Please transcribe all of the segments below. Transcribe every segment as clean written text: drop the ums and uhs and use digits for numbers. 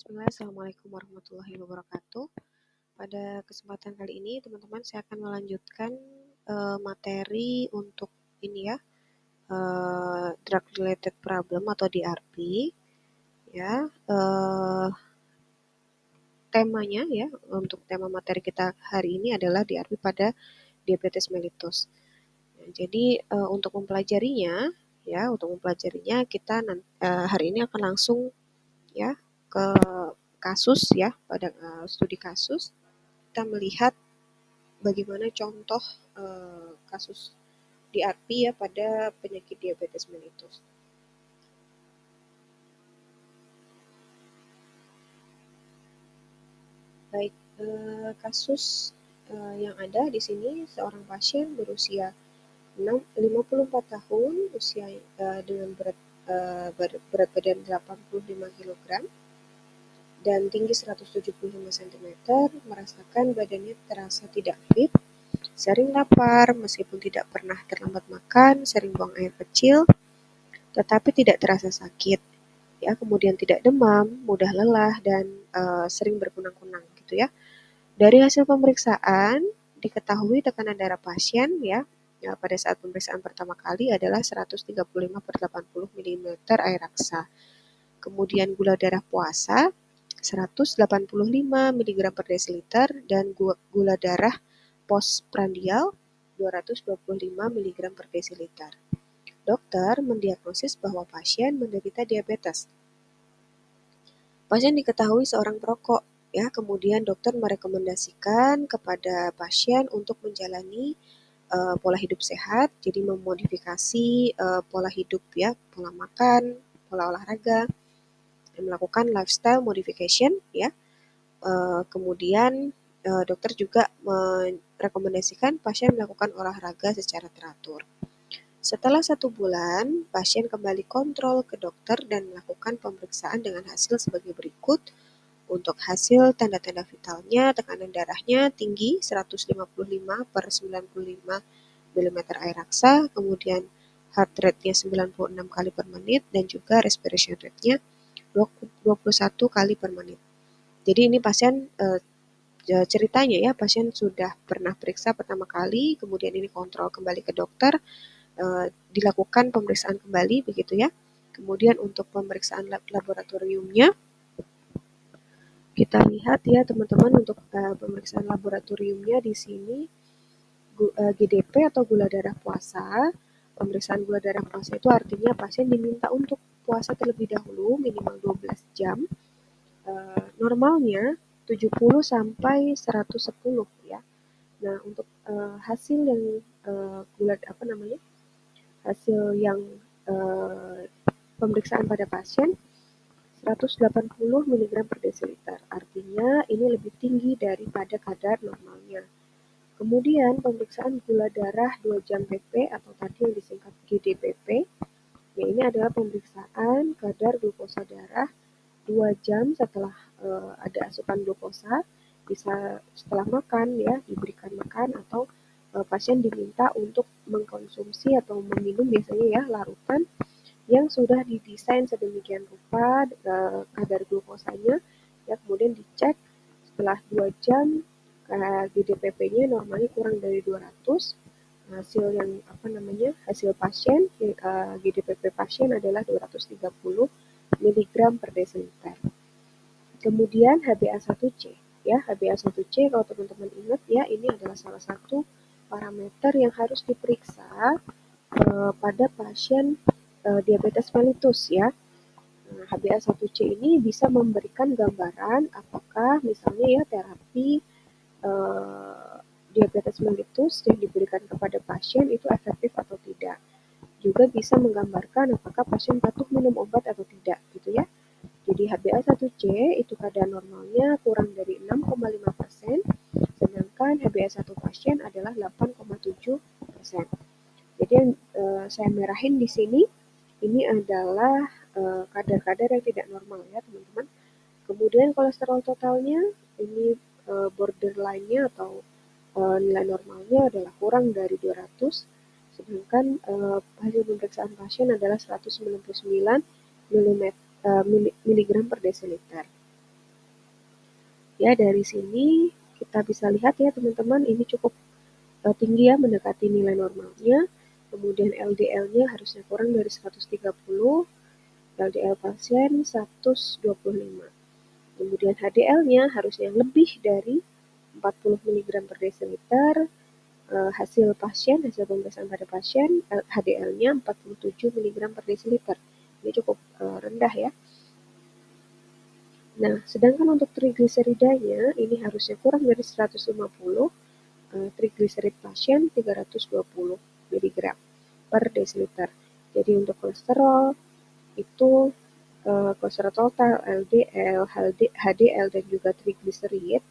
Bismillah, Assalamualaikum warahmatullahi wabarakatuh. Pada kesempatan kali ini, teman-teman, saya akan melanjutkan materi untuk ini ya, drug related problem atau DRP. Ya, temanya ya, untuk tema materi kita hari ini adalah DRP pada diabetes mellitus. Nah, jadi untuk mempelajarinya, kita hari ini akan langsung ya ke kasus ya, pada studi kasus. Kita melihat bagaimana contoh kasus DRP ya pada penyakit diabetes mellitus. Baik, kasus yang ada di sini seorang pasien berusia 54 tahun, usia dengan berat badan 85 kg dan tinggi 175 cm, merasakan badannya terasa tidak fit, sering lapar meskipun tidak pernah terlambat makan, sering buang air kecil, tetapi tidak terasa sakit. Ya, kemudian tidak demam, mudah lelah, dan sering berkunang-kunang gitu ya. Dari hasil pemeriksaan diketahui tekanan darah pasien ya pada saat pemeriksaan pertama kali adalah 135/80 mm air raksa. Kemudian gula darah puasa 185 mg per desiliter dan gula darah postprandial 225 mg per desiliter. Dokter mendiagnosis bahwa pasien menderita diabetes. Pasien diketahui seorang perokok, ya. Kemudian dokter merekomendasikan kepada pasien untuk menjalani pola hidup sehat, jadi memodifikasi pola hidup ya, pola makan, pola olahraga, melakukan lifestyle modification ya. Kemudian dokter juga merekomendasikan pasien melakukan olahraga secara teratur. Setelah 1 bulan, pasien kembali kontrol ke dokter dan melakukan pemeriksaan dengan hasil sebagai berikut. Untuk hasil tanda-tanda vitalnya, tekanan darahnya tinggi 155/95 mm air raksa, kemudian heart rate-nya 96 kali per menit, dan juga respiration rate-nya 21 kali per menit. Jadi ini pasien ceritanya ya, pasien sudah pernah periksa pertama kali, kemudian ini kontrol kembali ke dokter, dilakukan pemeriksaan kembali begitu ya. Kemudian untuk pemeriksaan laboratoriumnya, kita lihat ya teman-teman, untuk pemeriksaan laboratoriumnya di sini GDP atau gula darah puasa. Pemeriksaan gula darah puasa itu artinya pasien diminta untuk puasa terlebih dahulu minimal 12 jam. Normalnya 70 sampai 110 ya. Nah, untuk hasil yang hasil yang pemeriksaan pada pasien 180 mg per desiliter. Artinya ini lebih tinggi daripada kadar normalnya. Kemudian pemeriksaan gula darah 2 jam PP atau tadi yang disingkat GDPP. Ya, ini adalah pemeriksaan kadar glukosa darah 2 jam setelah ada asupan glukosa, bisa setelah makan ya, diberikan makan, atau pasien diminta untuk mengkonsumsi atau meminum biasanya ya larutan yang sudah didesain sedemikian rupa kadar glukosanya ya, kemudian dicek setelah 2 jam GDPP-nya normalnya kurang dari 200. Hasil pasien GDPP pasien adalah 230 mg per desiliter. Kemudian HbA1c ya, HbA1c kalau teman-teman ingat ya, ini adalah salah satu parameter yang harus diperiksa pada pasien diabetes mellitus ya. HbA1c ini bisa memberikan gambaran apakah misalnya ya terapi diabetes mellitus yang diberikan kepada pasien itu efektif atau tidak. Juga bisa menggambarkan apakah pasien patuh minum obat atau tidak gitu ya. Jadi HbA1c itu kadar normalnya kurang dari 6,5%, sedangkan HbA1 pasien adalah 8,7%. Jadi yang saya merahin di sini ini adalah kadar-kadar yang tidak normal ya teman-teman. Kemudian kolesterol totalnya ini borderline-nya atau nilai normalnya adalah kurang dari 200, sedangkan hasil pemeriksaan pasien adalah 199 mg per desiliter. Ya, dari sini kita bisa lihat ya teman-teman, ini cukup tinggi ya, mendekati nilai normalnya. Kemudian LDL-nya harusnya kurang dari 130, LDL pasien 125. Kemudian HDL-nya harusnya lebih dari 40 mg per desiliter. Hasil pemeriksaan pada pasien, HDL-nya 47 mg per desiliter. Ini cukup rendah ya. Nah, sedangkan untuk trigliseridanya ini harusnya kurang dari 150, trigliserid pasien 320 mg per desiliter. Jadi untuk kolesterol itu kolesterol total, LDL, HDL, dan juga trigliserid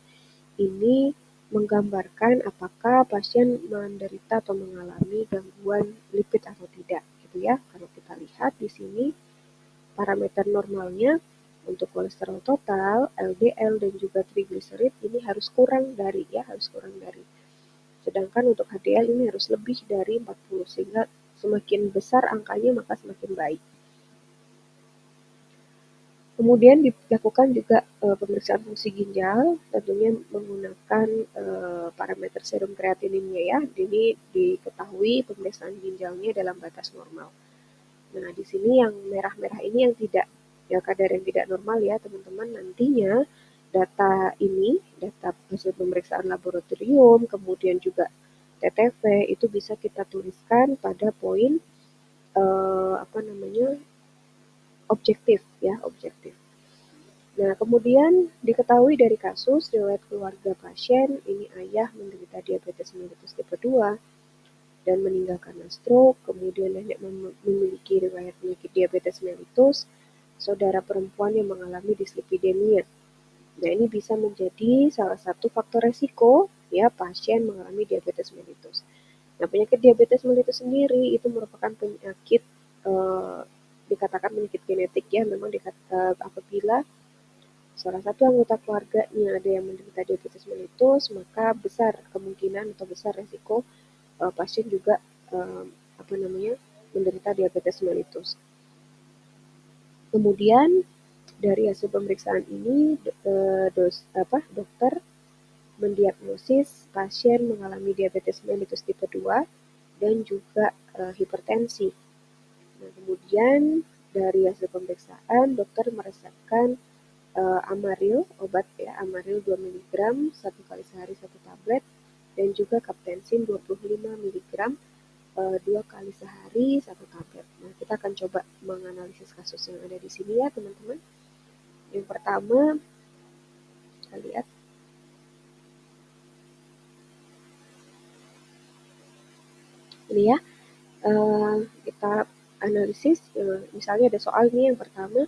ini menggambarkan apakah pasien menderita atau mengalami gangguan lipid atau tidak, gitu ya. Kalau kita lihat di sini parameter normalnya untuk kolesterol total, LDL, dan juga trigliserid ini harus kurang dari ya, harus kurang dari. Sedangkan untuk HDL ini harus lebih dari 40, sehingga semakin besar angkanya maka semakin baik. Kemudian dilakukan juga pemeriksaan fungsi ginjal, tentunya menggunakan parameter serum kreatininnya ya. Ini diketahui pemeriksaan ginjalnya dalam batas normal. Nah, di sini yang merah-merah ini yang tidak, ya kadar yang tidak normal ya teman-teman. Nantinya data ini, data hasil pemeriksaan laboratorium, kemudian juga TTV itu bisa kita tuliskan pada poin objektif ya, objektif. Nah, kemudian diketahui dari kasus riwayat keluarga pasien, ini ayah menderita diabetes mellitus tipe 2 dan meninggal karena stroke, kemudian nenek memiliki riwayat penyakit diabetes mellitus, saudara perempuan yang mengalami dislipidemia. Nah, ini bisa menjadi salah satu faktor resiko ya pasien mengalami diabetes mellitus. Nah, penyakit diabetes mellitus sendiri itu merupakan penyakit dikatakan penyakit genetik ya, memang apabila salah satu anggota keluarganya ada yang menderita diabetes mellitus, maka besar kemungkinan atau besar resiko pasien juga menderita diabetes mellitus. Kemudian dari hasil pemeriksaan ini dokter mendiagnosis pasien mengalami diabetes mellitus tipe 2 dan juga hipertensi. Nah, kemudian dari hasil pemeriksaan dokter meresepkan Amaril, obat ya, Amaril 2 mg 1 kali sehari 1 tablet, dan juga Kaptensin 25 mg 2 kali sehari 1 tablet. Nah, kita akan coba menganalisis kasus yang ada di sini ya teman-teman. Yang pertama, kita lihat. Ini ya, kita analisis, misalnya ada soal ini yang pertama,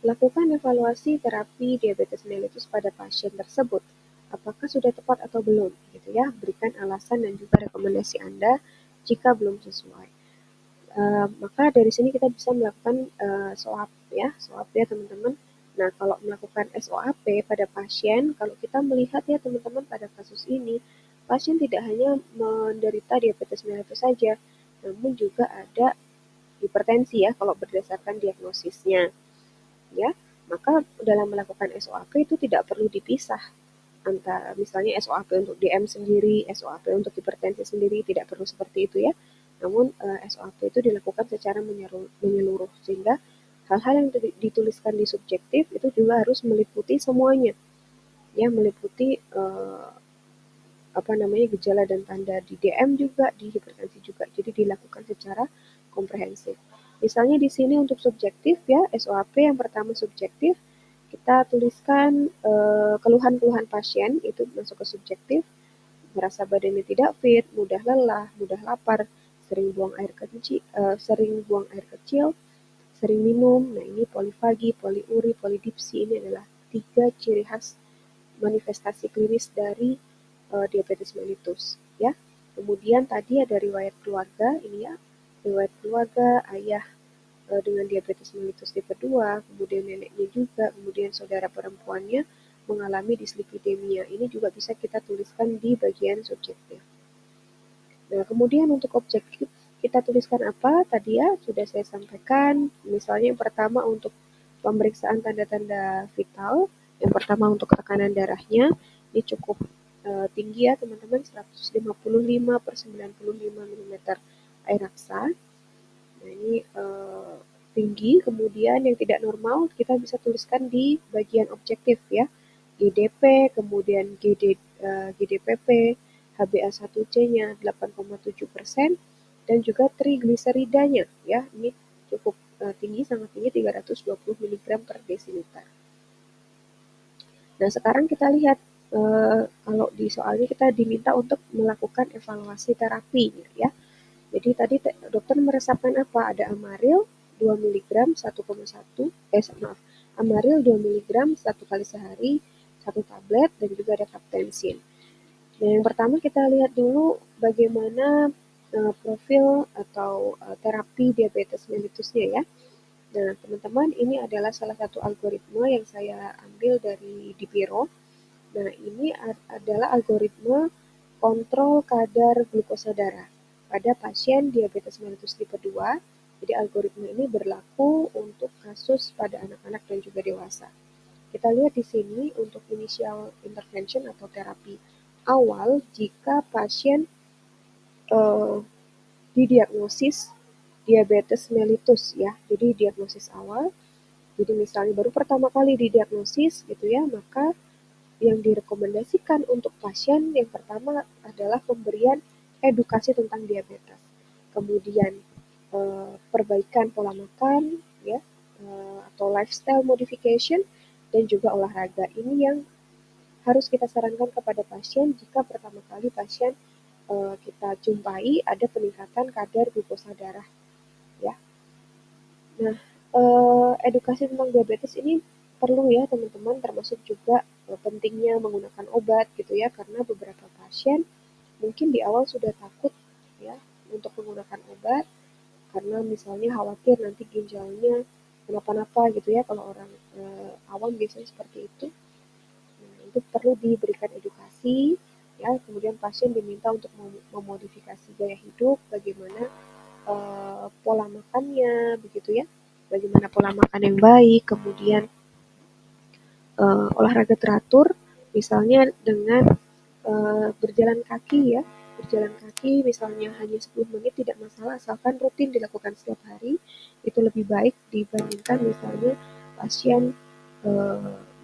lakukan evaluasi terapi diabetes mellitus pada pasien tersebut. Apakah sudah tepat atau belum? Gitu ya. Berikan alasan dan juga rekomendasi Anda jika belum sesuai. Maka dari sini kita bisa melakukan SOAP ya teman-teman. Nah, kalau melakukan SOAP pada pasien, kalau kita melihat ya teman-teman pada kasus ini, pasien tidak hanya menderita diabetes mellitus saja, namun juga ada hipertensi ya kalau berdasarkan diagnosisnya. Ya, maka dalam melakukan SOAP itu tidak perlu dipisah antara misalnya SOAP untuk DM sendiri, SOAP untuk hipertensi sendiri, tidak perlu seperti itu ya. Namun SOAP itu dilakukan secara menyeluruh sehingga hal-hal yang dituliskan di subjektif itu juga harus meliputi semuanya. Ya, meliputi gejala dan tanda di DM juga, di hipertensi juga. Jadi dilakukan secara komprehensif. Misalnya di sini untuk subjektif ya, SOAP yang pertama subjektif, kita tuliskan keluhan-keluhan pasien itu masuk ke subjektif, merasa badannya tidak fit, mudah lelah, mudah lapar, sering buang air kecil, sering minum. Nah, ini polifagi, poliuri, polidipsi ini adalah 3 ciri khas manifestasi klinis dari diabetes mellitus ya. Kemudian tadi ada riwayat keluarga, ini ya, riwayat keluarga ayah dengan diabetes mellitus tipe 2, kemudian neneknya juga, kemudian saudara perempuannya mengalami dislipidemia. Ini juga bisa kita tuliskan di bagian subjektif. Nah, kemudian untuk objektif kita tuliskan apa? Tadi ya sudah saya sampaikan, misalnya yang pertama untuk pemeriksaan tanda-tanda vital, Yang pertama untuk tekanan darahnya ini cukup tinggi ya teman-teman, 155/95 mm air raksa. Nah ini tinggi. Kemudian yang tidak normal kita bisa tuliskan di bagian objektif ya, GDP, kemudian GDPP, HbA1c-nya 8,7% dan juga trigliseridanya ya, ini cukup tinggi, sangat tinggi, 320 mg per desiliter. Nah sekarang kita lihat kalau di soalnya kita diminta untuk melakukan evaluasi terapi ya. Jadi tadi dokter meresapkan apa? Ada amaril 2 mg 1,1 maaf, amaril 2 mg 1 kali sehari, 1 tablet, dan juga ada kaptensin. Nah, yang pertama kita lihat dulu bagaimana profil atau terapi diabetes mellitusnya ya. Nah, teman-teman, ini adalah salah satu algoritma yang saya ambil dari Dipiro. Nah, ini adalah algoritma kontrol kadar glukosa darah pada pasien diabetes mellitus tipe 2. Jadi algoritma ini berlaku untuk kasus pada anak-anak dan juga dewasa. Kita lihat di sini untuk initial intervention atau terapi awal jika pasien didiagnosis diabetes mellitus ya. Jadi diagnosis awal. Jadi misalnya baru pertama kali didiagnosis gitu ya, maka yang direkomendasikan untuk pasien yang pertama adalah pemberian edukasi tentang diabetes. Kemudian perbaikan pola makan ya, atau lifestyle modification, dan juga olahraga. Ini yang harus kita sarankan kepada pasien jika pertama kali pasien kita jumpai ada peningkatan kadar glukosa darah ya. Nah, edukasi tentang diabetes ini perlu ya teman-teman, termasuk juga pentingnya menggunakan obat gitu ya, karena beberapa pasien mungkin di awal sudah takut ya untuk menggunakan obat karena misalnya khawatir nanti ginjalnya kenapa-napa gitu ya, kalau orang awam biasanya seperti itu. Nah, itu perlu diberikan edukasi ya, kemudian pasien diminta untuk memodifikasi gaya hidup, bagaimana pola makannya begitu ya, bagaimana pola makan yang baik, kemudian olahraga teratur, misalnya dengan berjalan kaki ya, berjalan kaki misalnya hanya 10 menit tidak masalah, asalkan rutin dilakukan setiap hari, itu lebih baik dibandingkan misalnya pasien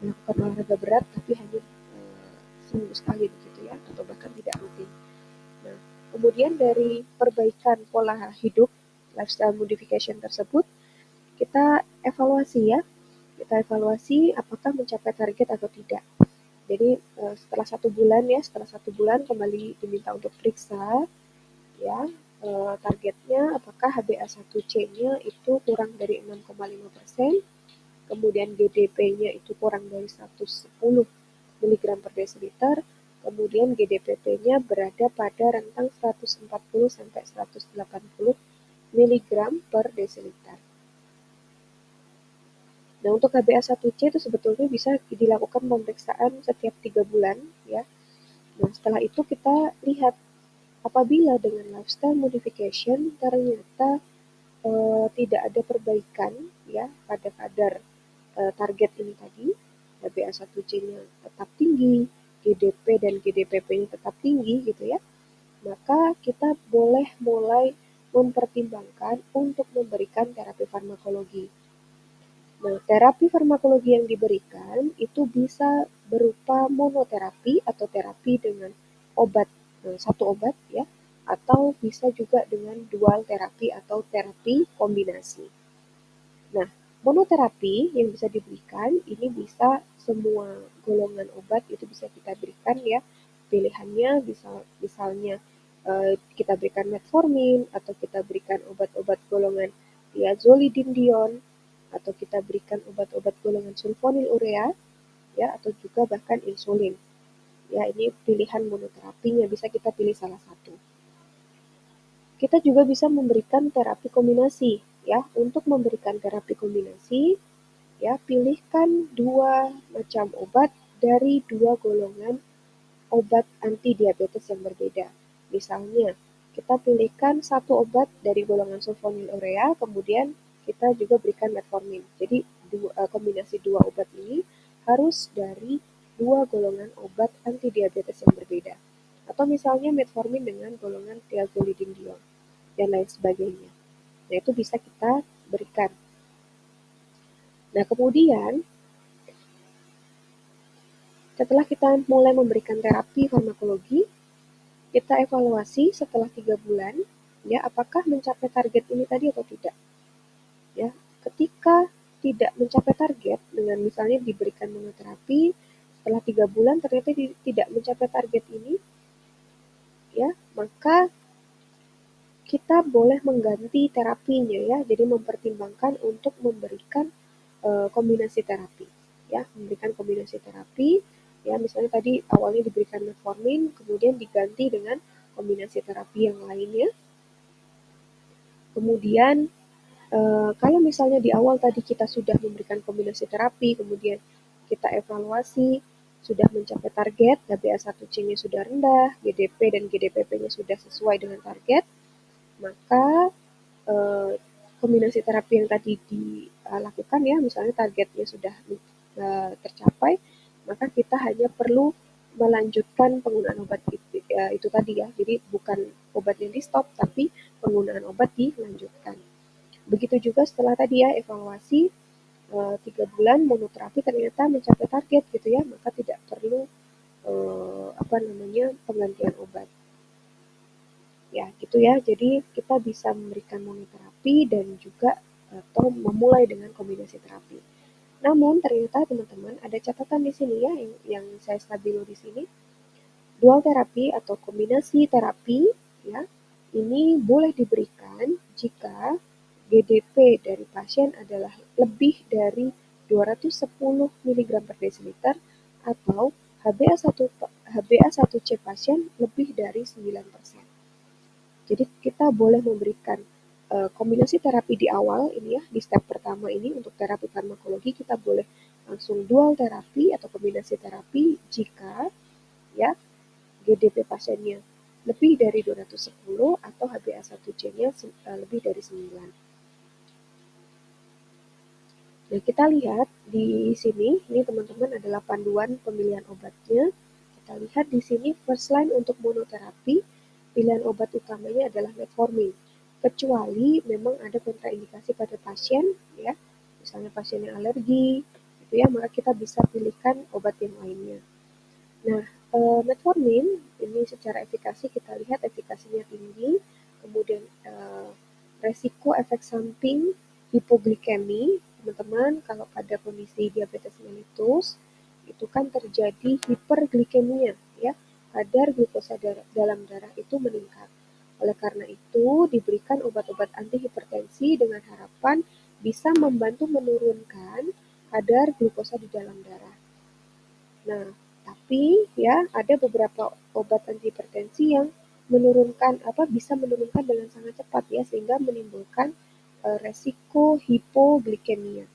melakukan olahraga berat tapi hanya seminggu sekali begitu ya, atau bahkan tidak rutin. Nah, kemudian dari perbaikan pola hidup, lifestyle modification tersebut, kita evaluasi ya, kita evaluasi apakah mencapai target atau tidak. Jadi setelah 1 bulan ya, setelah 1 bulan kembali diminta untuk periksa ya, targetnya apakah HbA1c-nya itu kurang dari 6,5%, kemudian GDP-nya itu kurang dari 110 mg per desiliter, kemudian GDPP-nya berada pada rentang 140 sampai 180 mg per desiliter. Nah, untuk HbA1c itu sebetulnya bisa dilakukan pemeriksaan setiap 3 bulan ya. Nah, setelah itu kita lihat apabila dengan lifestyle modification ternyata tidak ada perbaikan ya pada kadar target ini tadi, HbA1c-nya tetap tinggi, GDP dan GDPP-nya tetap tinggi gitu ya, maka kita boleh mulai mempertimbangkan untuk memberikan terapi farmakologi. Nah, terapi farmakologi yang diberikan itu bisa berupa monoterapi atau terapi dengan obat, satu obat ya, atau bisa juga dengan dual terapi atau terapi kombinasi. Nah, monoterapi yang bisa diberikan ini bisa semua golongan obat itu bisa kita berikan ya. Pilihannya bisa misalnya kita berikan metformin, atau kita berikan obat-obat golongan diazolidinedion, atau kita berikan obat-obat golongan sulfonylurea ya, atau juga bahkan insulin. Ya, ini pilihan monoterapinya, bisa kita pilih salah satu. Kita juga bisa memberikan terapi kombinasi ya. Untuk memberikan terapi kombinasi ya, pilihkan 2 macam obat dari 2 golongan obat anti diabetes yang berbeda. Misalnya, kita pilihkan 1 obat dari golongan sulfonylurea, kemudian kita juga berikan metformin. Jadi kombinasi 2 obat ini harus dari 2 golongan obat anti diabetes yang berbeda. Atau misalnya metformin dengan golongan thiazolidinediol dan lain sebagainya. Nah, itu bisa kita berikan. Nah, kemudian setelah kita mulai memberikan terapi farmakologi, kita evaluasi setelah 3 bulan, ya, apakah mencapai target ini tadi atau tidak. Ya, ketika tidak mencapai target dengan misalnya diberikan monoterapi, setelah 3 bulan ternyata tidak mencapai target ini, ya, maka kita boleh mengganti terapinya, ya. Jadi mempertimbangkan untuk memberikan kombinasi terapi, ya, memberikan kombinasi terapi, ya, misalnya tadi awalnya diberikan metformin, kemudian diganti dengan kombinasi terapi yang lainnya. Kemudian kalau misalnya di awal tadi kita sudah memberikan kombinasi terapi, kemudian kita evaluasi sudah mencapai target, HbA1c-nya sudah rendah, GDP dan GDPP-nya sudah sesuai dengan target, maka kombinasi terapi yang tadi dilakukan, ya, misalnya targetnya sudah tercapai, maka kita hanya perlu melanjutkan penggunaan obat itu tadi, ya. Jadi bukan obatnya di stop, tapi penggunaan obat dilanjutkan. Begitu juga setelah tadi, ya, evaluasi 3 bulan monoterapi ternyata mencapai target gitu, ya, maka tidak perlu penggantian obat. Ya, gitu, ya. Jadi kita bisa memberikan monoterapi dan juga atau memulai dengan kombinasi terapi. Namun ternyata teman-teman ada catatan di sini, ya, yang saya stabilo di sini. Dual terapi atau kombinasi terapi, ya, ini boleh diberikan jika GDP dari pasien adalah lebih dari 210 mg per desiliter atau HbA1c pasien lebih dari 9%. Jadi kita boleh memberikan kombinasi terapi di awal ini, ya, di step pertama ini untuk terapi farmakologi kita boleh langsung dual terapi atau kombinasi terapi jika, ya, GDP pasiennya lebih dari 210 atau HbA1c-nya lebih dari 9. Nah, kita lihat di sini, ini teman-teman adalah panduan pemilihan obatnya. Kita lihat di sini first line untuk monoterapi, pilihan obat utamanya adalah metformin. Kecuali memang ada kontraindikasi pada pasien, ya, misalnya pasien yang alergi, gitu, ya, maka kita bisa pilihkan obat yang lainnya. Nah, metformin ini secara efikasi kita lihat efikasinya tinggi, kemudian resiko efek samping hipoglikemi, teman-teman, kalau pada kondisi diabetes mellitus itu kan terjadi hiperglikemia, ya, kadar glukosa dalam darah itu meningkat. Oleh karena itu diberikan obat-obat antihipertensi dengan harapan bisa membantu menurunkan kadar glukosa di dalam darah. Nah, tapi, ya, ada beberapa obat antihipertensi yang bisa menurunkan dengan sangat cepat, ya, sehingga menimbulkan resiko hipoglikemia,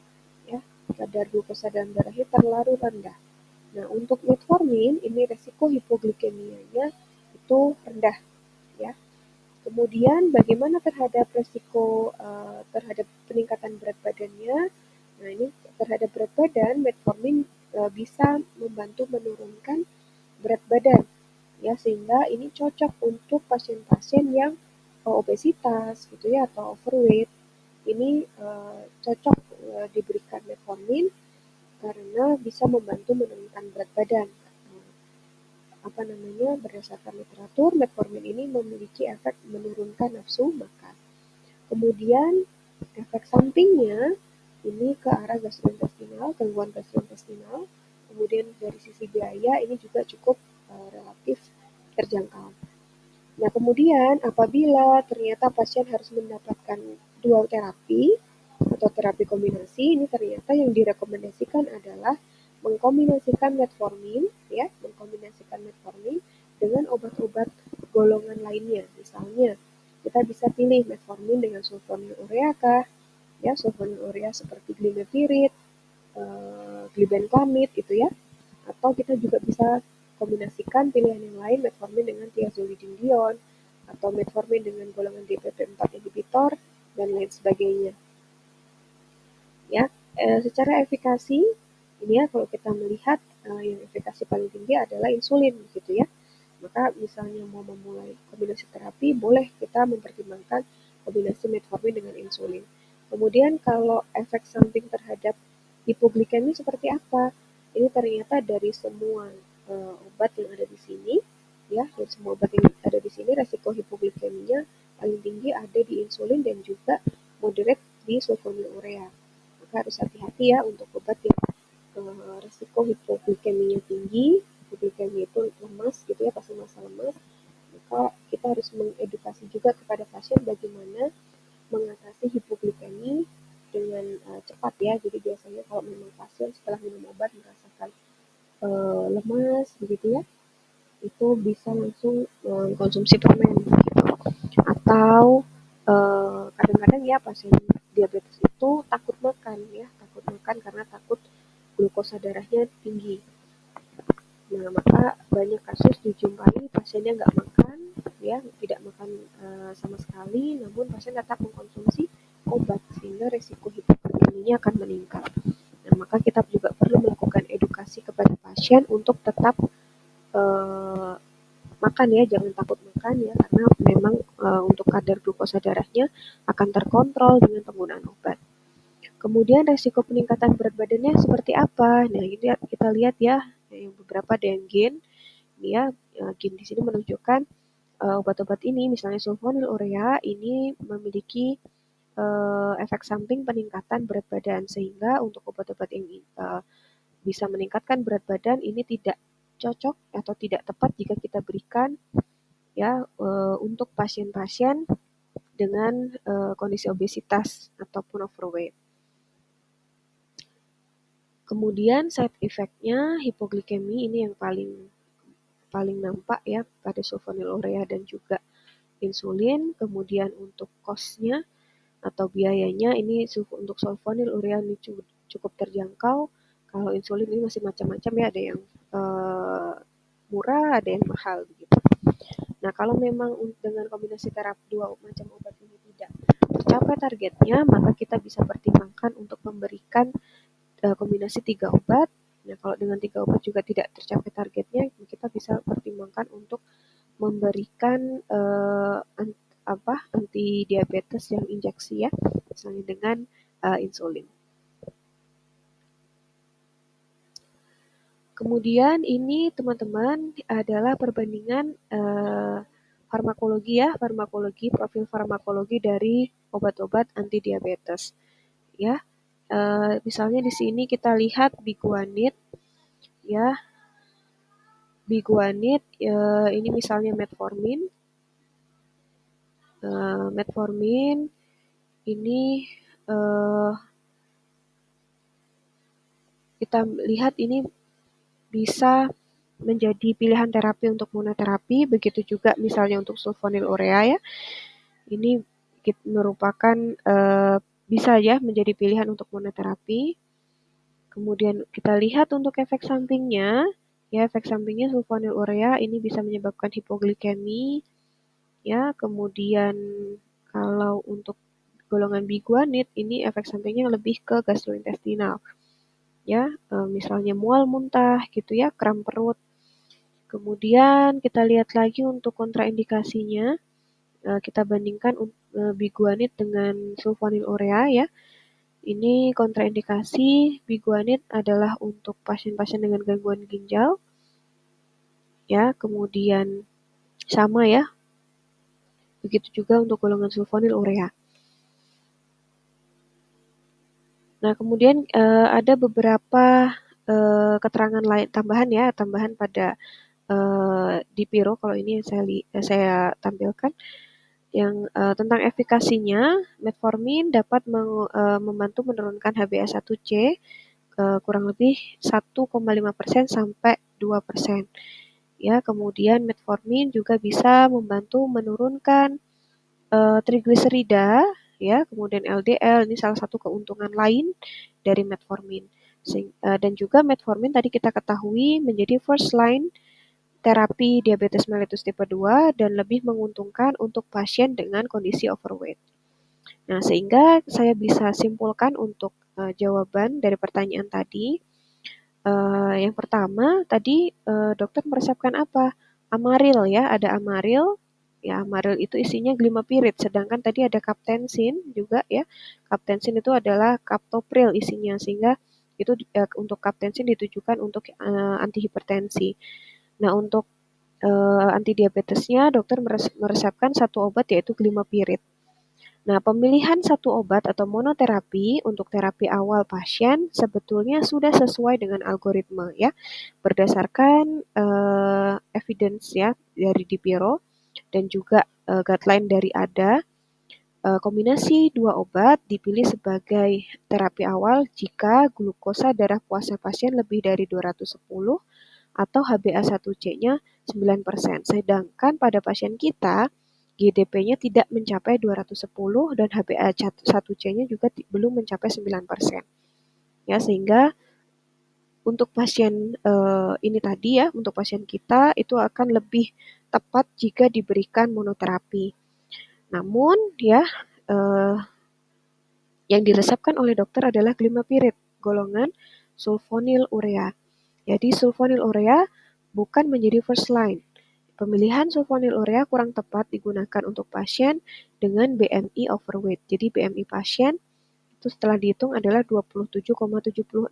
ya, kadar glukosa dalam darahnya terlalu rendah. Nah, untuk metformin ini resiko hipoglikemianya itu rendah, ya. Kemudian bagaimana terhadap resiko terhadap peningkatan berat badannya? Nah, ini terhadap berat badan metformin bisa membantu menurunkan berat badan, ya, sehingga ini cocok untuk pasien-pasien yang obesitas gitu, ya, atau overweight. Ini cocok diberikan metformin karena bisa membantu menurunkan berat badan. Berdasarkan literatur, metformin ini memiliki efek menurunkan nafsu makan. Kemudian efek sampingnya ini ke arah gastrointestinal, gangguan gastrointestinal. Kemudian dari sisi biaya ini juga cukup relatif terjangkau. Nah, kemudian apabila ternyata pasien harus mendapatkan dual terapi atau terapi kombinasi, ini ternyata yang direkomendasikan adalah mengkombinasikan metformin, ya, mengkombinasikan metformin dengan obat-obat golongan lainnya. Misalnya, kita bisa pilih metformin dengan sulfonylurea kah, ya, sulfonylurea seperti glimevirid, glibenclamid gitu, ya. Atau kita juga bisa kombinasikan pilihan yang lain metformin dengan thiazolidinediol atau metformin dengan golongan DPP-4 inhibitor dan lain sebagainya. Ya, secara efikasi Ini ya kalau kita melihat yang efikasi paling tinggi adalah insulin gitu ya. Maka misalnya mau memulai kombinasi terapi, boleh kita mempertimbangkan kombinasi metformin dengan insulin. Kemudian kalau efek samping terhadap hipoglikemi seperti apa? Ini ternyata dari semua obat yang ada di sini, ya, dari semua obat yang ada di sini, resiko hipoglikeminya paling tinggi ada di insulin dan juga moderate di sulfonylurea. Maka harus hati-hati ya untuk obat yang resiko hipoglikeminya tinggi, hipoglikemi itu lemas gitu ya, pasien masa lemas, maka kita harus mengedukasi juga kepada pasien bagaimana mengatasi hipoglikemi dengan cepat ya. Jadi biasanya kalau memang pasien setelah minum obat merasakan lemas begitu ya, itu bisa langsung konsumsi permen gitu. Atau kadang-kadang ya pasien diabetes itu takut makan ya, takut makan karena takut glukosa darahnya tinggi. Nah, maka banyak kasus dijumpai pasiennya nggak makan, ya, tidak makan sama sekali, namun pasien tetap mengkonsumsi obat sehingga resiko hipoglikeminya akan meningkat. Nah, maka kita juga perlu melakukan edukasi kepada pasien untuk tetap makan ya, jangan takut makan ya, karena memang untuk kadar glukosa darahnya akan terkontrol dengan penggunaan obat. Kemudian resiko peningkatan berat badannya seperti apa? Nah, ini kita lihat ya, yang beberapa ada yang gain, ya, gain di sini menunjukkan obat-obat ini, misalnya sulfonylurea ini memiliki efek samping peningkatan berat badan, sehingga untuk obat-obat yang bisa meningkatkan berat badan ini tidak cocok atau tidak tepat jika kita berikan ya untuk pasien-pasien dengan kondisi obesitas ataupun overweight. Kemudian side effect-nya hipoglikemi ini yang paling nampak ya pada sulfonylurea dan juga insulin. Kemudian untuk cost-nya atau biayanya ini untuk sulfonylurea ini cukup terjangkau. Kalau insulin ini masih macam-macam ya, ada yang murah, ada yang mahal begitu. Nah, kalau memang dengan kombinasi terapi dua macam obat ini tidak tercapai targetnya, maka kita bisa pertimbangkan untuk memberikan kombinasi 3 obat. Nah, kalau dengan 3 obat juga tidak tercapai targetnya, kita bisa pertimbangkan untuk memberikan anti diabetes yang injeksi ya, misalnya dengan insulin. Kemudian ini teman-teman adalah perbandingan farmakologi ya, profil farmakologi dari obat-obat anti diabetes. Ya, misalnya di sini kita lihat biguanid, ya, biguanid ini misalnya metformin, metformin ini kita lihat ini bisa menjadi pilihan terapi untuk monoterapi, begitu juga misalnya untuk sulfonylurea ya. Ini merupakan bisa ya menjadi pilihan untuk monoterapi. Kemudian kita lihat untuk efek sampingnya, ya efek sampingnya sulfonylurea ini bisa menyebabkan hipoglikemi, ya. Kemudian kalau untuk golongan biguanid ini efek sampingnya lebih ke gastrointestinal, ya, misalnya mual muntah gitu ya, kram perut. Kemudian kita lihat lagi untuk kontraindikasinya, kita bandingkan biguanid dengan sulfonylurea ya. Ini kontraindikasi biguanid adalah untuk pasien-pasien dengan gangguan ginjal, ya. Kemudian sama ya, begitu juga untuk golongan sulfonylurea. Nah, kemudian ada beberapa keterangan lain tambahan pada Dipiro, kalau ini yang saya tampilkan, yang tentang efikasinya. Metformin dapat membantu menurunkan HbA1c kurang lebih 1,5% sampai 2%. Ya, kemudian metformin juga bisa membantu menurunkan trigliserida, ya, kemudian LDL, ini salah satu keuntungan lain dari metformin. Dan juga metformin tadi kita ketahui menjadi first line terapi diabetes mellitus tipe 2 dan lebih menguntungkan untuk pasien dengan kondisi overweight. Nah, sehingga saya bisa simpulkan untuk jawaban dari pertanyaan tadi, Yang pertama tadi dokter meresepkan apa? Amaril ya, ada amaril. Ya, amaril itu isinya glimapirid, sedangkan tadi ada kaptensin juga ya. Kaptensin itu adalah kaptopril isinya, sehingga itu untuk kaptensin ditujukan untuk anti hipertensi. Nah, untuk anti diabetesnya dokter meresepkan satu obat yaitu glimapirid. Nah, pemilihan satu obat atau monoterapi untuk terapi awal pasien sebetulnya sudah sesuai dengan algoritma ya, berdasarkan evidence ya dari Dipiro dan juga guideline dari ADA. Kombinasi dua obat dipilih sebagai terapi awal jika glukosa darah puasa pasien lebih dari 210 atau HbA1c-nya 9%. Sedangkan pada pasien kita, GDP-nya tidak mencapai 210 dan HbA1c-nya juga belum mencapai 9%. Ya, sehingga untuk pasien ini tadi ya, untuk pasien kita itu akan lebih tepat jika diberikan monoterapi. Namun ya, yang diresepkan oleh dokter adalah glimapirid golongan sulfonylurea. Jadi sulfonylurea bukan menjadi first line. Pemilihan sulfonylurea kurang tepat digunakan untuk pasien dengan BMI overweight. Jadi BMI pasien itu setelah dihitung adalah 27,76.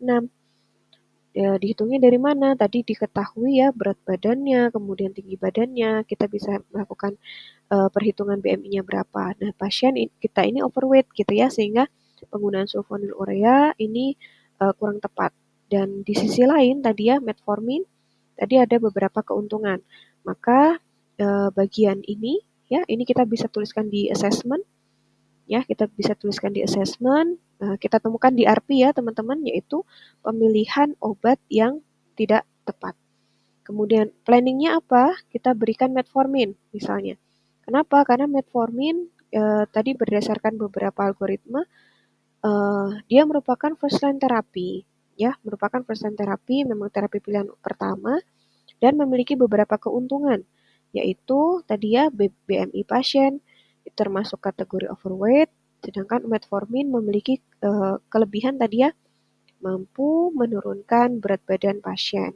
Ya, dihitungnya dari mana? Tadi diketahui ya berat badannya, kemudian tinggi badannya, kita bisa melakukan perhitungan BMI-nya berapa. Nah, pasien kita ini overweight gitu ya, sehingga penggunaan sulfonylurea ini kurang tepat. Dan di sisi lain tadi ya metformin, tadi ada beberapa keuntungan. Maka bagian ini ya, ini kita bisa tuliskan di assessment ya, kita bisa tuliskan di assessment. Kita temukan di RP ya teman-teman, yaitu pemilihan obat yang tidak tepat. Kemudian planningnya apa? Kita berikan metformin misalnya. Kenapa? Karena metformin tadi berdasarkan beberapa algoritma dia merupakan first line terapi ya, merupakan first line terapi, memang terapi pilihan pertama dan memiliki beberapa keuntungan, yaitu tadi ya BMI pasien termasuk kategori overweight, sedangkan metformin memiliki kelebihan tadi ya, mampu menurunkan berat badan pasien.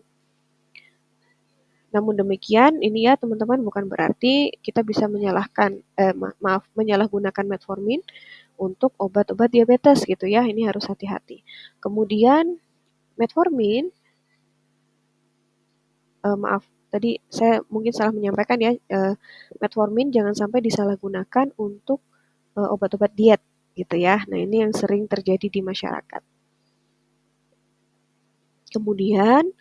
Namun demikian, ini ya teman-teman bukan berarti kita bisa menyalahgunakan metformin untuk obat-obat diabetes gitu ya. Ini harus hati-hati. Kemudian metformin, tadi saya mungkin salah menyampaikan ya, metformin jangan sampai disalahgunakan untuk obat-obat diet gitu ya. Nah, ini yang sering terjadi di masyarakat. Kemudian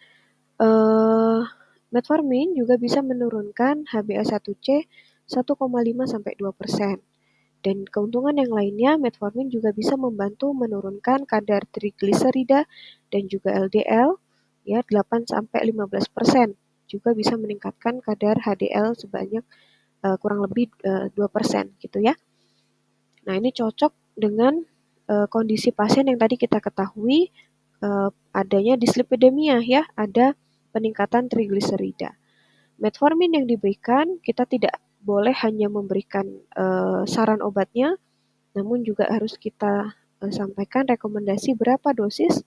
metformin juga bisa menurunkan HbA1c 1,5 sampai 2%. Dan keuntungan yang lainnya, metformin juga bisa membantu menurunkan kadar trigliserida dan juga LDL ya 8 sampai 15%. Juga bisa meningkatkan kadar HDL sebanyak kurang lebih 2% gitu ya. Nah, ini cocok dengan kondisi pasien yang tadi kita ketahui adanya dislipidemia ya, ada peningkatan trigliserida. Metformin yang diberikan, kita tidak boleh hanya memberikan saran obatnya, namun juga harus kita sampaikan rekomendasi berapa dosis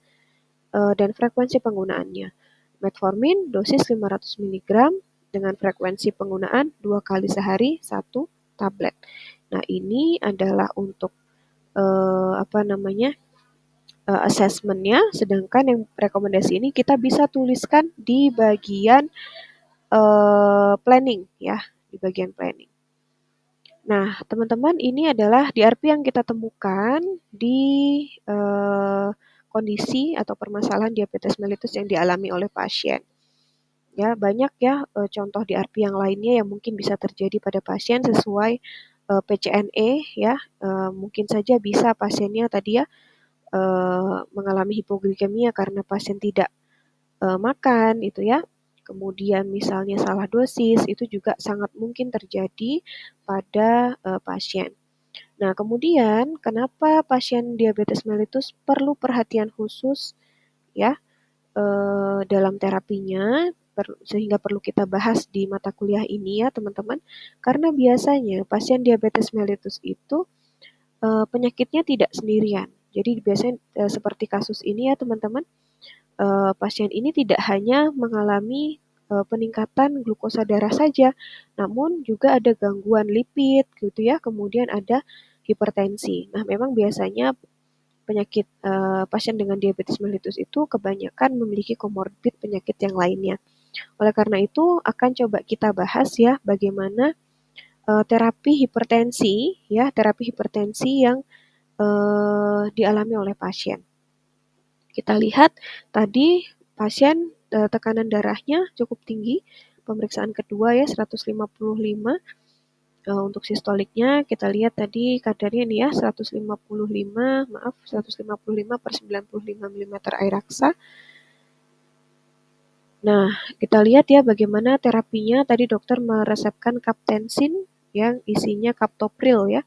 dan frekuensi penggunaannya. Metformin dosis 500 mg dengan frekuensi penggunaan 2 kali sehari 1 tablet. Nah, ini adalah untuk assessment-nya, sedangkan yang rekomendasi ini kita bisa tuliskan di bagian planning ya, di bagian planning. Nah, teman-teman, ini adalah DRP yang kita temukan di kondisi atau permasalahan diabetes mellitus yang dialami oleh pasien. Ya, banyak ya contoh DRP yang lainnya yang mungkin bisa terjadi pada pasien sesuai PCNE ya. Mungkin saja bisa pasiennya tadi ya mengalami hipoglikemia karena pasien tidak makan itu ya. Kemudian misalnya salah dosis, itu juga sangat mungkin terjadi pada pasien. Nah, kemudian kenapa pasien diabetes mellitus perlu perhatian khusus ya dalam terapinya, sehingga perlu kita bahas di mata kuliah ini ya teman-teman. Karena biasanya pasien diabetes mellitus itu penyakitnya tidak sendirian. Jadi biasanya seperti kasus ini ya teman-teman, pasien ini tidak hanya mengalami peningkatan glukosa darah saja, namun juga ada gangguan lipid gitu ya, kemudian ada hipertensi. Nah, memang biasanya penyakit pasien dengan diabetes mellitus itu kebanyakan memiliki komorbid penyakit yang lainnya. Oleh karena itu akan coba kita bahas ya bagaimana terapi hipertensi yang dialami oleh pasien. Kita lihat tadi pasien tekanan darahnya cukup tinggi, pemeriksaan kedua ya 155. Untuk sistoliknya kita lihat tadi kadarnya nih ya 155 per 95 mm air aksa. Nah, kita lihat ya bagaimana terapinya. Tadi dokter meresepkan kaptensin yang isinya kaptopril ya.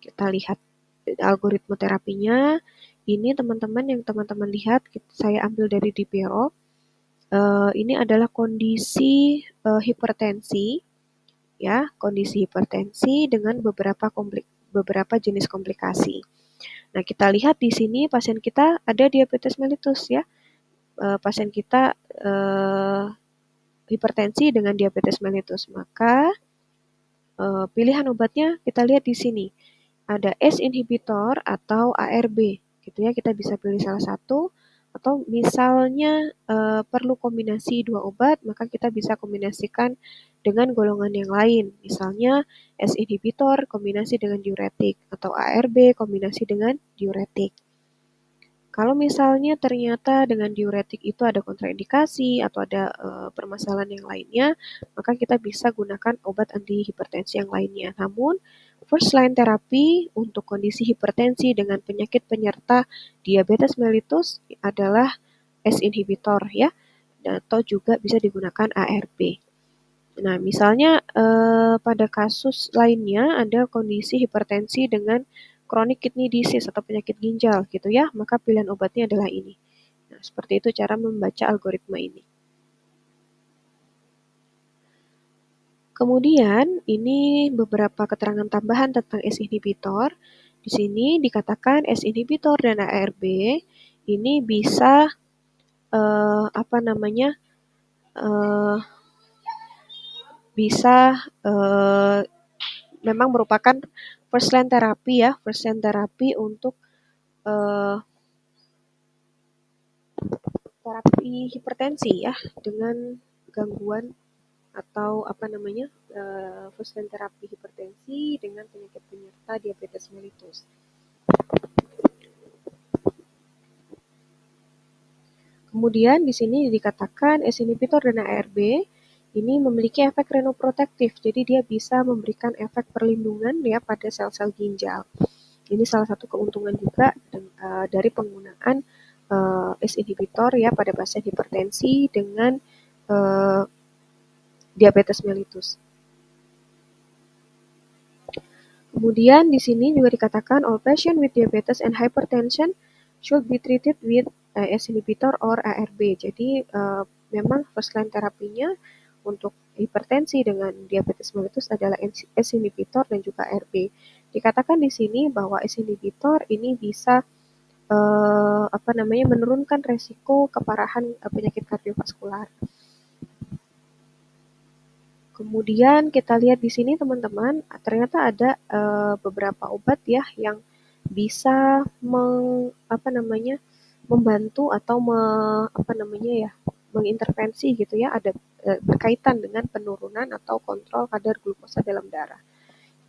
Kita lihat algoritma terapinya. Ini teman-teman yang teman-teman lihat, saya ambil dari DPRO. Ini adalah kondisi hipertensi, ya, kondisi hipertensi dengan beberapa jenis komplikasi. Nah, kita lihat di sini pasien kita ada diabetes mellitus ya. Pasien kita hipertensi dengan diabetes mellitus, maka pilihan obatnya kita lihat di sini. Ada ACE inhibitor atau ARB, gitu ya. Kita bisa pilih salah satu, atau misalnya perlu kombinasi dua obat, maka kita bisa kombinasikan dengan golongan yang lain. Misalnya ACE inhibitor kombinasi dengan diuretik, atau ARB kombinasi dengan diuretik. Kalau misalnya ternyata dengan diuretik itu ada kontraindikasi atau ada permasalahan yang lainnya, maka kita bisa gunakan obat antihipertensi yang lainnya. Namun, first line terapi untuk kondisi hipertensi dengan penyakit penyerta diabetes mellitus adalah ACE inhibitor ya, atau juga bisa digunakan ARB. Nah, misalnya pada kasus lainnya ada kondisi hipertensi dengan chronic kidney disease atau penyakit ginjal gitu ya, maka pilihan obatnya adalah ini. Nah, seperti itu cara membaca algoritma ini. Kemudian, ini beberapa keterangan tambahan tentang ACE inhibitor. Di sini dikatakan ACE inhibitor dan ARB ini bisa bisa memang merupakan first line terapi untuk terapi hipertensi ya, dengan gangguan atau first line terapi hipertensi dengan penyakit penyerta diabetes mellitus. Kemudian di sini dikatakan ACE inhibitor dan ARB ini memiliki efek renoprotektif, jadi dia bisa memberikan efek perlindungan ya pada sel-sel ginjal. Ini salah satu keuntungan juga dari penggunaan ACE inhibitor ya pada pasien hipertensi dengan diabetes mellitus. Kemudian di sini juga dikatakan all patient with diabetes and hypertension should be treated with ACE inhibitor or ARB. Jadi memang first line terapinya untuk hipertensi dengan diabetes mellitus adalah ACE inhibitor dan juga ARB. Dikatakan di sini bahwa ACE inhibitor ini bisa menurunkan resiko keparahan penyakit kardiovaskular. Kemudian kita lihat di sini teman-teman, ternyata ada beberapa obat ya yang bisa membantu atau mengintervensi gitu ya, ada berkaitan dengan penurunan atau kontrol kadar glukosa dalam darah.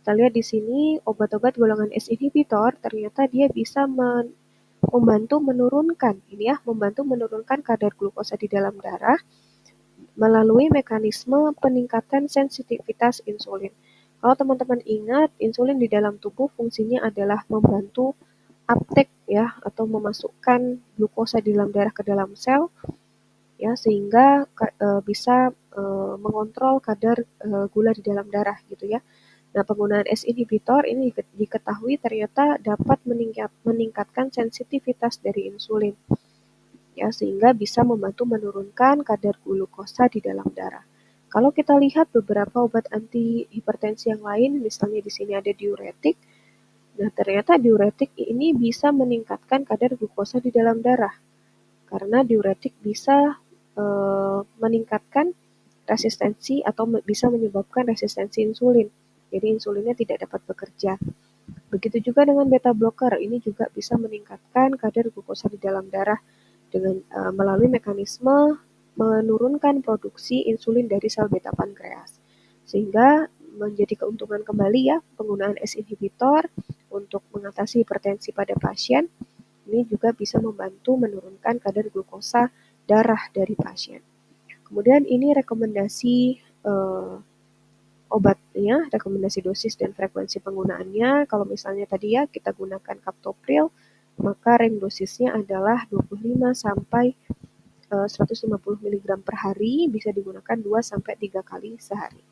Kita lihat di sini obat-obat golongan ACE inhibitor ternyata dia bisa membantu menurunkan kadar glukosa di dalam darah melalui mekanisme peningkatan sensitivitas insulin. Kalau teman-teman ingat, insulin di dalam tubuh fungsinya adalah membantu uptake ya, atau memasukkan glukosa di dalam darah ke dalam sel ya, sehingga bisa mengontrol kadar gula di dalam darah gitu ya. Nah, penggunaan ACE inhibitor ini diketahui ternyata dapat meningkatkan sensitivitas dari insulin ya, sehingga bisa membantu menurunkan kadar glukosa di dalam darah. Kalau kita lihat beberapa obat anti hipertensi yang lain, misalnya di sini ada diuretik. Nah, ternyata diuretik ini bisa meningkatkan kadar glukosa di dalam darah. karena diuretik bisa meningkatkan resistensi atau bisa menyebabkan resistensi insulin. Jadi insulinnya tidak dapat bekerja. Begitu juga dengan beta blocker, ini juga bisa meningkatkan kadar glukosa di dalam darah dengan melalui mekanisme menurunkan produksi insulin dari sel beta pankreas. Sehingga menjadi keuntungan kembali ya penggunaan ACE inhibitor untuk mengatasi hipertensi pada pasien. Ini juga bisa membantu menurunkan kadar glukosa darah dari pasien. Kemudian ini rekomendasi obatnya, rekomendasi dosis dan frekuensi penggunaannya. Kalau misalnya tadi ya kita gunakan captopril, maka range dosisnya adalah 25 sampai 150 mg per hari, bisa digunakan 2 sampai 3 kali sehari.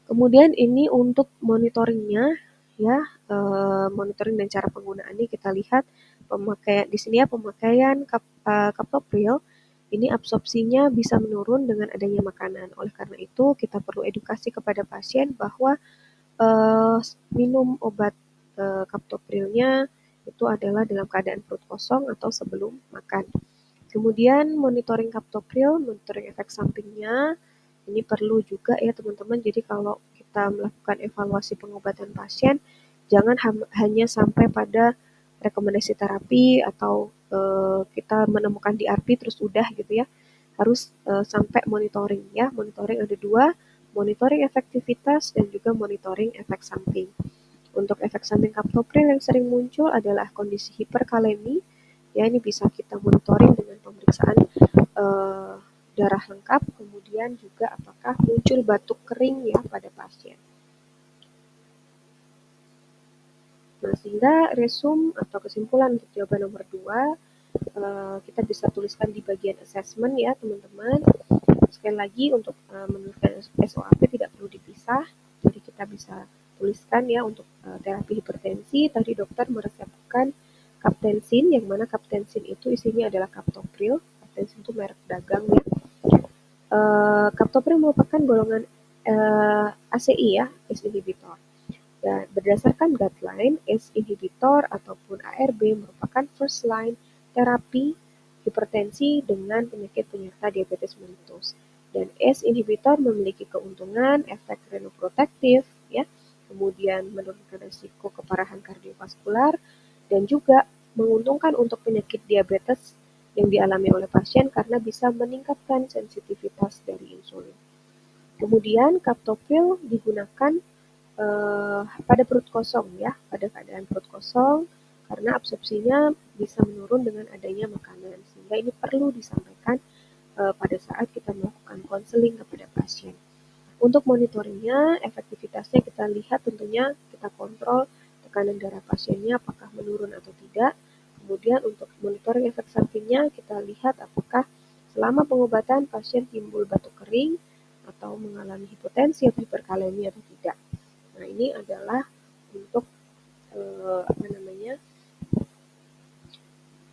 Kemudian ini untuk monitoringnya ya, monitoring dan cara penggunaannya kita lihat pemakaian di sini ya, pemakaian captopril ini absorpsinya bisa menurun dengan adanya makanan. Oleh karena itu kita perlu edukasi kepada pasien bahwa minum obat captoprilnya itu adalah dalam keadaan perut kosong atau sebelum makan. Kemudian monitoring captopril, monitoring efek sampingnya, ini perlu juga ya teman-teman. Jadi kalau kita melakukan evaluasi pengobatan pasien, jangan hanya sampai pada rekomendasi terapi atau kita menemukan DRP terus udah gitu ya. Harus sampai monitoring ya. Monitoring ada dua, monitoring efektivitas dan juga monitoring efek samping. Untuk efek samping captopril yang sering muncul adalah kondisi hiperkalemi. Ya, ini bisa kita monitoring dengan pemeriksaan darah lengkap, kemudian juga apakah muncul batuk kering ya pada pasien. Nah, sehingga resume atau kesimpulan untuk jawaban nomor 2, kita bisa tuliskan di bagian assessment ya teman-teman. Sekali lagi untuk menuliskan SOAP tidak perlu dipisah, jadi kita bisa tuliskan ya untuk terapi hipertensi, tadi dokter meresepkan Captensin, yang mana Captensin itu isinya adalah captopril. Captensin itu merek dagang ya. Captopril merupakan golongan ACI ya, ACE inhibitor. Dan berdasarkan guideline, ACE inhibitor ataupun ARB merupakan first line terapi hipertensi dengan penyakit penyerta diabetes mellitus. Dan ACE inhibitor memiliki keuntungan efek renoprotektif ya, kemudian menurunkan risiko keparahan kardiovaskular dan juga menguntungkan untuk penyakit diabetes yang dialami oleh pasien karena bisa meningkatkan sensitivitas dari insulin. Kemudian captopril digunakan pada perut kosong ya, pada keadaan perut kosong karena absorpsinya bisa menurun dengan adanya makanan, sehingga ini perlu disampaikan pada saat kita melakukan konseling kepada pasien. Untuk monitoringnya, efektivitasnya kita lihat tentunya kita kontrol tekanan darah pasiennya apakah menurun atau tidak. Kemudian untuk monitoring efek sampingnya kita lihat apakah selama pengobatan pasien timbul batuk kering atau mengalami hipotensi atau hiperkalemi atau tidak. Nah, ini adalah untuk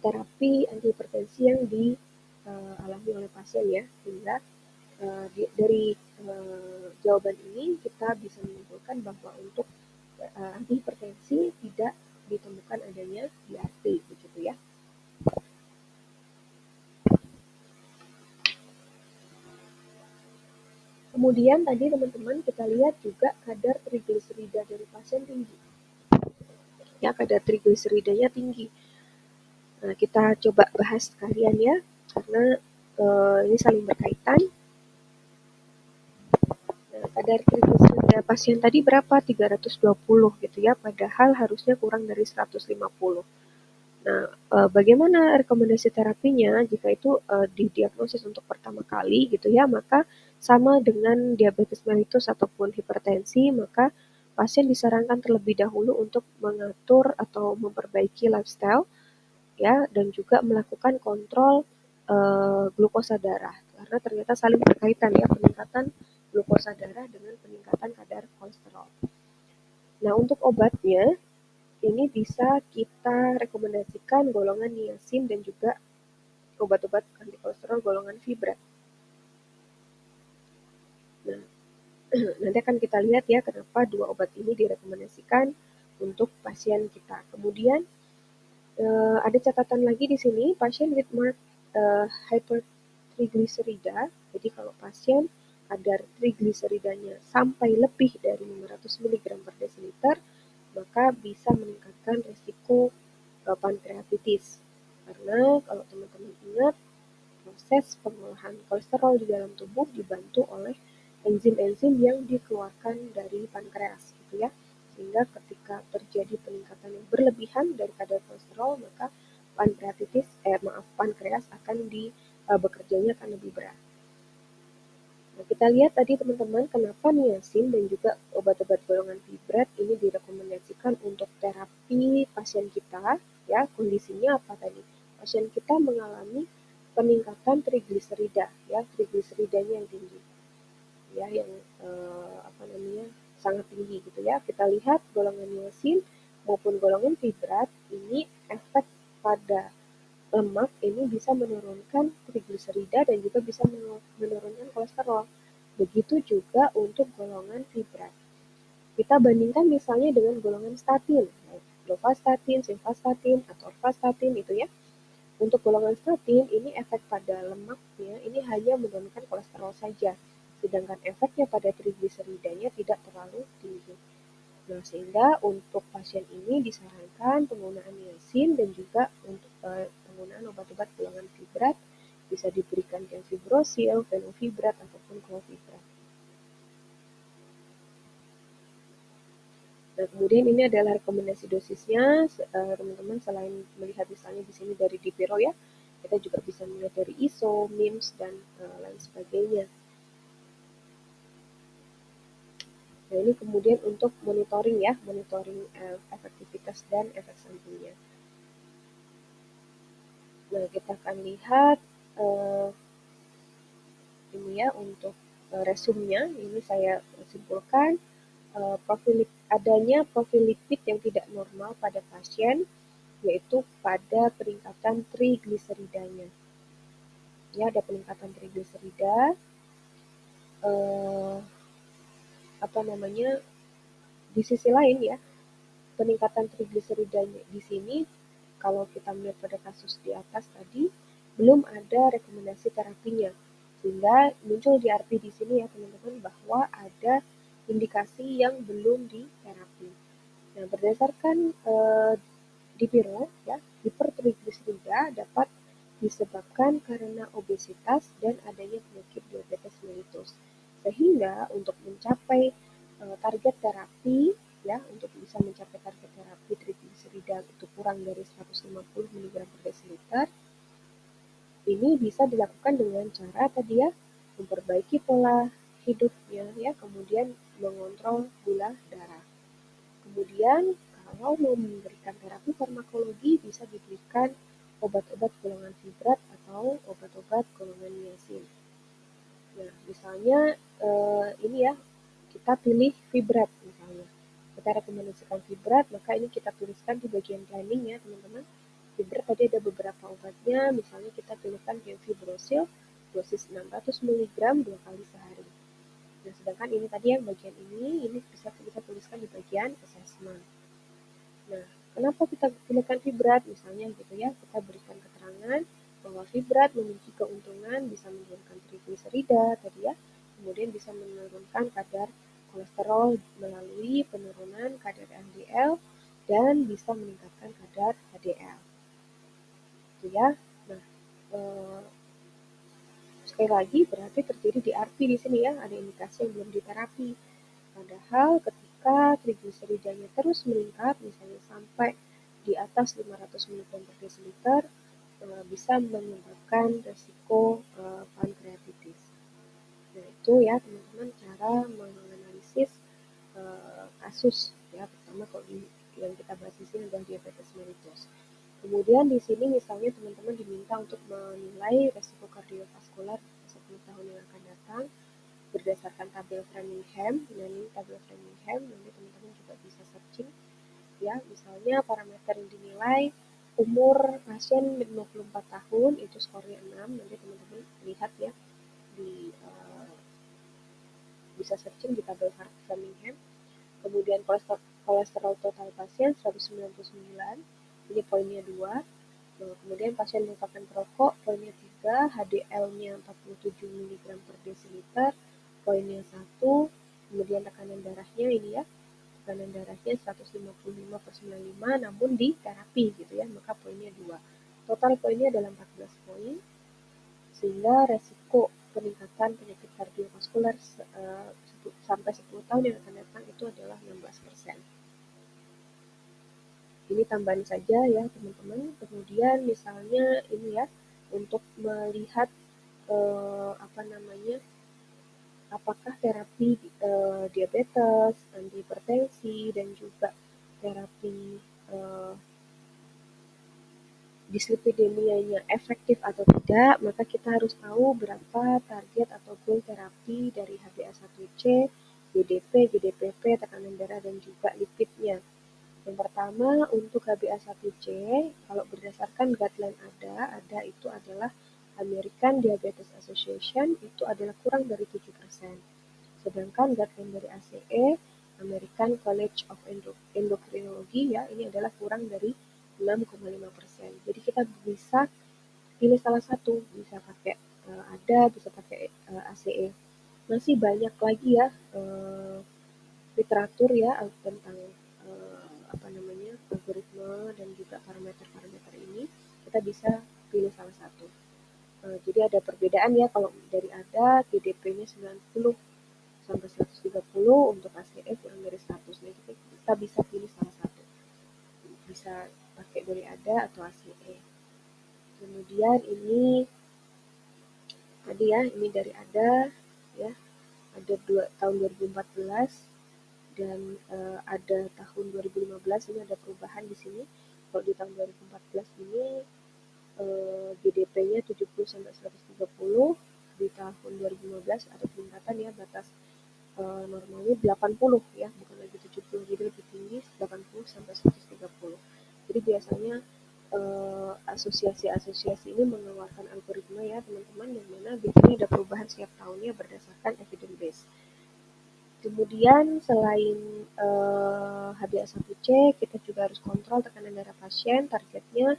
terapi antihipertensi yang dialami oleh pasien ya, sehingga dari jawaban ini kita bisa menyimpulkan bahwa untuk antihipertensi tidak ditemukan adanya DRT begitu ya. Kemudian tadi teman-teman kita lihat juga kadar trigliserida dari pasien tinggi. Ya, kadar trigliseridanya tinggi. Nah, kita coba bahas sekalian ya, karena ini saling berkaitan. Nah, kadar trigliserida pasien tadi berapa? 320 gitu ya, padahal harusnya kurang dari 150. Nah, bagaimana rekomendasi terapinya jika itu didiagnosis untuk pertama kali gitu ya, maka sama dengan diabetes mellitus ataupun hipertensi, maka pasien disarankan terlebih dahulu untuk mengatur atau memperbaiki lifestyle ya, dan juga melakukan kontrol glukosa darah, karena ternyata saling berkaitan ya, peningkatan glukosa darah dengan peningkatan kadar kolesterol. Nah, untuk obatnya ini bisa kita rekomendasikan golongan niacin dan juga obat-obat anti kolesterol golongan fibra. Nah, nanti akan kita lihat ya kenapa dua obat ini direkomendasikan untuk pasien kita. Kemudian Ada catatan lagi di sini, pasien with marked hypertriglycerida. Jadi kalau pasien kadar trigliseridanya sampai lebih dari 500 mg per desiliter, maka bisa meningkatkan risiko pankreatitis. Karena kalau teman-teman ingat, proses pengolahan kolesterol di dalam tubuh dibantu oleh enzim-enzim yang dikeluarkan dari pankreas, gitu ya. Sehingga ketika terjadi peningkatan yang berlebihan dari kadar kolesterol, maka pankreas akan bekerjanya akan lebih berat. Nah, kita lihat tadi teman-teman kenapa niacin dan juga obat-obat golongan fibrat ini direkomendasikan untuk terapi pasien kita, ya. Kondisinya apa tadi? Pasien kita mengalami peningkatan trigliserida, ya, trigliseridanya yang tinggi, ya, yang sangat tinggi, gitu ya. Kita lihat golongan niacin maupun golongan fibrat ini efek pada lemak ini bisa menurunkan trigliserida dan juga bisa menurunkan kolesterol. Begitu juga untuk golongan fibrat. Kita bandingkan misalnya dengan golongan statin, lovastatin, simvastatin, atau orvastatin itu ya. Untuk golongan statin ini efek pada lemaknya ini hanya menurunkan kolesterol saja, sedangkan efeknya pada trigliseridanya tidak terlalu tinggi. Nah, sehingga untuk pasien ini disarankan penggunaan niacin dan juga untuk penggunaan obat-obat golongan fibrat bisa diberikan gemfibrozil, fenofibrat, ataupun clofibrat. Nah, kemudian ini adalah rekomendasi dosisnya, teman-teman. Selain melihat misalnya di sini dari Dipiro ya, kita juga bisa melihat dari ISO, MIMS, dan lain sebagainya. Nah, ini kemudian untuk monitoring ya, monitoring efektivitas dan efek sampingnya. Nah, kita akan lihat ini ya untuk resumnya. Ini saya simpulkan adanya profil lipid yang tidak normal pada pasien, yaitu pada peningkatan trigliseridanya. Ya, ada peningkatan trigliserida. Di sisi lain ya, peningkatan trigliseridanya di sini kalau kita melihat pada kasus di atas tadi belum ada rekomendasi terapinya, sehingga muncul di arti di sini ya teman-teman bahwa ada indikasi yang belum diterapi. Nah, berdasarkan Dipiro ya, hipertrigliserida dapat disebabkan karena obesitas dan adanya penyakit diabetes mellitus. Sehingga untuk mencapai target terapi ya, untuk bisa mencapai target terapi trigliserida itu kurang dari 150 mg per desiliter, ini bisa dilakukan dengan cara tadi ya, memperbaiki pola hidupnya ya, kemudian mengontrol gula darah. Kemudian kalau mau memberikan terapi farmakologi bisa diberikan obat-obat golongan fibrat atau obat-obat golongan niacin. Nah, misalnya ini ya, kita pilih fibrat misalnya. Kita rekomendasikan fibrat, maka ini kita tuliskan di bagian planning ya teman-teman. Fibrat tadi ada beberapa obatnya, misalnya kita pilihkan gemfibrozil dosis 600 mg 2 kali sehari. Nah, sedangkan ini tadi yang bagian ini bisa kita tuliskan di bagian assessment. Nah, kenapa kita pilihkan fibrat misalnya gitu ya, kita berikan keterangan bahwa fibrat memiliki keuntungan bisa menurunkan trigliserida tadi ya, kemudian bisa menurunkan kadar kolesterol melalui penurunan kadar LDL dan bisa meningkatkan kadar HDL. Gitu ya. Nah, sekali lagi berarti terjadi di DRP di sini ya, ada indikasi yang belum diterapi. Padahal ketika trigliseridanya terus meningkat, misalnya sampai di atas 500 mg per desiliter, bisa menyebabkan resiko pankreatitis. Nah, itu ya teman-teman cara menganalisis kasus ya, pertama kalau yang kita bahas di sini adalah diabetes mellitus. Kemudian di sini misalnya teman-teman diminta untuk menilai resiko kardiovaskular 10 tahun yang akan datang berdasarkan tabel Framingham. Nah, ini tabel Framingham nanti teman-teman juga bisa searching ya, misalnya parameter yang dinilai umur pasien 54 tahun itu skornya 6, nanti teman-teman lihat ya di bisa searching di tabel Framingham. Kemudian kolesterol total pasien 199, Ini poinnya 2. Kemudian pasien merupakan perokok, poinnya 3, HDL-nya 47 mg per desiliter, poinnya 1, kemudian tekanan darahnya ini ya, tekanan darahnya 155/95 namun di terapi gitu ya, maka poinnya 2. Total poinnya adalah 14 poin, sehingga resiko peningkatan penyakit kardiovaskular sampai 10 tahun yang akan datang itu adalah 16%. Ini tambahan saja ya teman-teman. Kemudian misalnya ini ya, untuk melihat apakah terapi diabetes, antihipertensi, dan juga terapi dislipidemianya efektif atau tidak, maka kita harus tahu berapa target atau goal terapi dari HbA1c, GDP, GDPP, tekanan darah, dan juga lipidnya. Yang pertama, untuk HbA1c, kalau berdasarkan guideline ada itu adalah American Diabetes Association, itu adalah kurang dari 7%. Sedangkan guideline dari ACE, American College of Endocrinology, ya, ini adalah kurang dari 6,5%. Jadi kita bisa pilih salah satu, bisa pakai ADA, bisa pakai ACE. Masih banyak lagi ya literatur ya tentang algoritma dan juga parameter-parameter ini. Kita bisa pilih salah satu. Jadi ada perbedaan ya, kalau dari ADA GDP-nya 90 sampai 130, untuk ACE kurang dari 100. Nah, kita bisa pilih salah satu. Bisa pakai dari ADA atau ACE. Kemudian ini tadi ya, ini dari ADA ya. Ada tahun 2014 dan ada tahun 2015, ini ada perubahan di sini. Kalau di tahun 2014 ini GDP-nya 70 sampai 130, di tahun 2015 ada peningkatan ya, batas normalnya 80 ya, bukan lagi 70, jadi lebih tinggi 80 sampai 130. Jadi biasanya asosiasi-asosiasi ini mengeluarkan algoritma ya teman-teman, yang mana biasanya ada perubahan setiap tahunnya berdasarkan evidence base. Kemudian selain HbA1c, kita juga harus kontrol tekanan darah pasien. Targetnya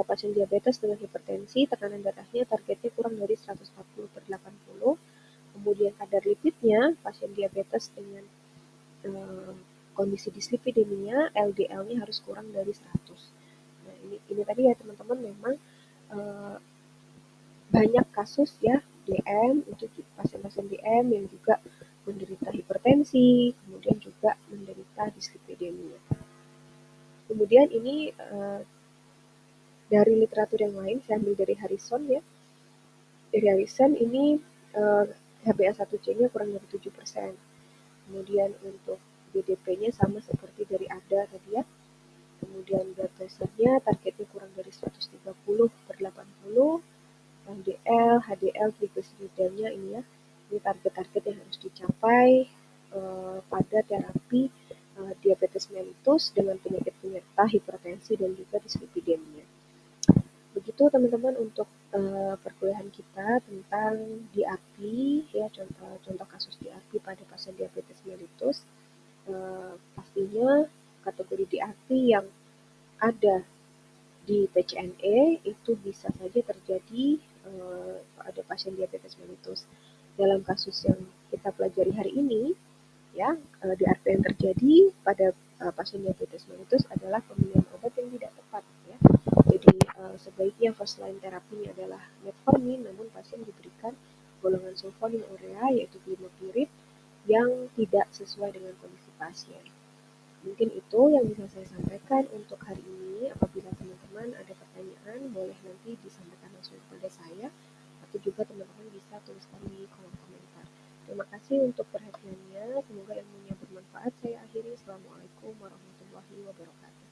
pasien diabetes dengan hipertensi, tekanan darahnya targetnya kurang dari 140/80. Kemudian kadar lipidnya, pasien diabetes dengan kondisi dislipidemia, LDL-nya harus kurang dari 100. Nah, ini tadi ya teman-teman, memang banyak kasus ya DM, itu pasien-pasien DM yang juga menderita hipertensi, kemudian juga menderita dislipidemia. Kemudian ini dari literatur yang lain, saya ambil dari Harrison ya. Dari Harrison ini HbA1c-nya kurang dari 7%. Kemudian untuk GDP-nya sama seperti dari ADA tadi ya. Kemudian blood pressure-nya targetnya kurang dari 130/80. LDL, HDL, triglyceridanya ini ya. Ini target-target yang harus dicapai pada terapi diabetes mellitus dengan penyakit penyerta hipertensi dan juga dislipidemia. Begitu teman-teman untuk perkuliahan kita tentang DRP ya, contoh kasus DRP pada pasien diabetes mellitus. Pastinya kategori DRP yang ada di PCNE itu bisa saja terjadi pada pasien diabetes mellitus. Dalam kasus yang kita pelajari hari ini, ya, DRP yang terjadi pada pasien diabetes mellitus adalah pemilihan obat yang tidak tepat ya. Jadi sebaiknya first line terapinya adalah metformin, namun pasien diberikan golongan sulfonylurea yaitu glimepiride yang tidak sesuai dengan kondisi pasien. Mungkin itu yang bisa saya sampaikan untuk hari ini. Apabila teman-teman ada pertanyaan, boleh nanti disampaikan langsung kepada saya, atau juga teman-teman bisa tuliskan di kolom komentar. Terima kasih untuk perhatiannya. Semoga ilmunya bermanfaat. Saya akhiri. Assalamualaikum warahmatullahi wabarakatuh.